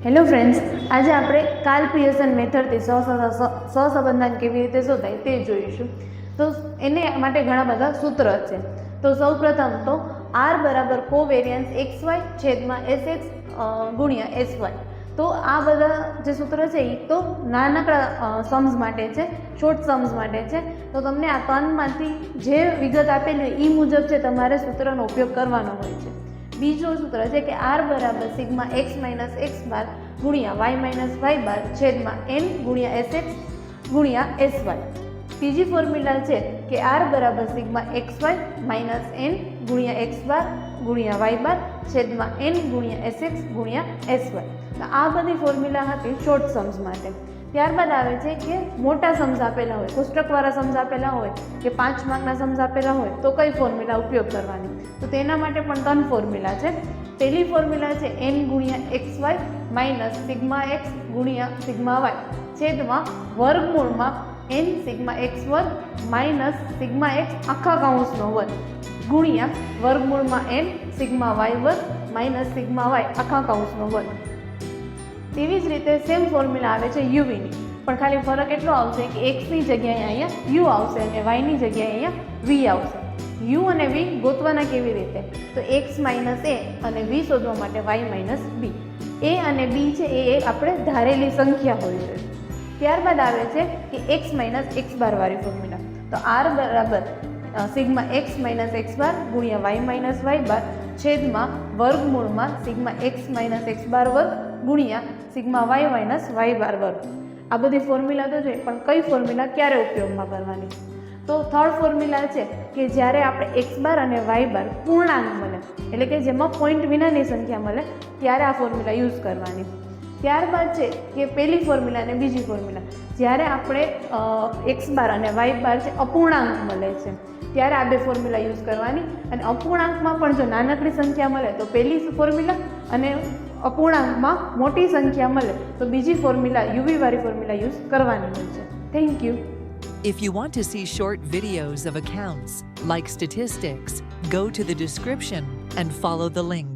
Hello friends, આજે આપણે Karl Pearson મેથડથી સહસંબંધન કેવી રીતે શોધાય તે જોઈશું. તો એને માટે ઘણા બધા સૂત્ર છે. તો સૌપ્રથમ તો આર બરાબર કોવેરિયન્સ એક્સ વાય છેદમાં એસ એક્સ ગુણ્યા એસ વાય. તો આ બધા જે સૂત્ર છે એ તો નાનકડા સમ્સ માટે છે, શોર્ટ સમ્સ માટે છે. તો તમને આ ત્રણમાંથી જે વિગત આપેલી હોય એ મુજબ છે તમારે સૂત્રનો ઉપયોગ કરવાનો હોય છે. બીજો સૂત્ર છે કે આર બરાબર sigma X minus X bar ગુણ્યા વાય માઇનસ વાય બાર છેદમાં એન ગુણ્યા એસ એક્સ ગુણ્યા એસ વાય. ત્રીજી ફોર્મ્યુલા છે કે આર બરાબર sigma X Y minus N ગુણ્યા એક્સ બાર ગુણ્યા વાય બાર છેદમાં એન ગુણ્યા એસ એક્સ ગુણ્યા એસ વાય. તો આ બધી ફોર્મ્યુલા હતી શોર્ટ સમ્સ માટે. ત્યારબાદ આવે છે કે મોટા સમ્સ આપેલા હોય, કોષ્ટકવાળા સમ્સ આપેલા હોય કે 5 માર્કના સમ્સ આપેલા હોય તો કઈ ફોર્મ્યુલા ઉપયોગ કરવાની. તો તેના માટે પણ 3 ફોર્મ્યુલા છે. પહેલી ફોર્મ્યુલા છે એન ગુણ્યા X Y minus sigma X ગુણ્યા સિગ્મા વાય છેદમાં વર્ગમૂળમાં એન સિગ્મા એક્સ વર્ગ માઇનસ સિગ્મા એક્સ આખા કૌંસનો વર્ગ ગુણ્યા વર્ગમૂળમાં એન સિગ્મા વાય વર્ગ માઇનસ સિગ્મા વાય આખા કૌંસનો વર્ગ. તેવી જ રીતે સેમ ફોર્મ્યુલા આવે છે યુવીની, પણ ખાલી ફરક એટલો આવશે કે એક્સની જગ્યાએ અહીંયા યુ આવશે અને વાયની જગ્યાએ અહીંયા વી આવશે. યુ અને વી ગોતવાના કેવી રીતે? તો એક્સ માઇનસ એ અને વી શોધવા માટે વાય માઇનસ બી. એ અને બી છે એ આપણે ધારેલી સંખ્યા હોય છે. ત્યારબાદ આવે છે કે એક્સ માઇનસ એક્સ બાર વાળી ફોર્મ્યુલા. તો આર બરાબર sigma X minus X bar ગુણ્યા વાય માઇનસ વાય બાર છેદમાં વર્ગમૂળમાં સિગ્મા એક્સ માઇનસ એક્સ બાર વર્ગ ગુણ્યા સિગ્મા વાય માઇનસ વાય બાર વર્ગ. આ બધી ફોર્મ્યુલા તો જોઈએ, પણ કઈ ફોર્મ્યુલા ક્યારે ઉપયોગમાં કરવાની? તો થર્ડ ફોર્મ્યુલા છે કે જ્યારે આપણે એક્સ બાર અને વાય બાર પૂર્ણાંક મળે, એટલે કે જેમાં પોઈન્ટ વિનાની સંખ્યા મળે ત્યારે આ ફોર્મ્યુલા યુઝ કરવાની. ત્યારબાદ છે કે પહેલી ફોર્મ્યુલા અને બીજી ફોર્મ્યુલા, જ્યારે આપણે એક્સ બાર અને વાય બાર છે અપૂર્ણાંક મળે છે ત્યારે આ બે ફોર્મ્યુલા યુઝ કરવાની. અને અપૂર્ણાંકમાં પણ જો નાનકડી સંખ્યા મળે તો પહેલી ફોર્મ્યુલા, અને અપૂર્ણાંકમાં મોટી સંખ્યા મળે તો બીજી ફોર્મ્યુલા યુવી વાળી ફોર્મ્યુલા યુઝ કરવાની હોય છે. Thank you. If you want to see short videos of accounts, like statistics, go to the description and follow the link.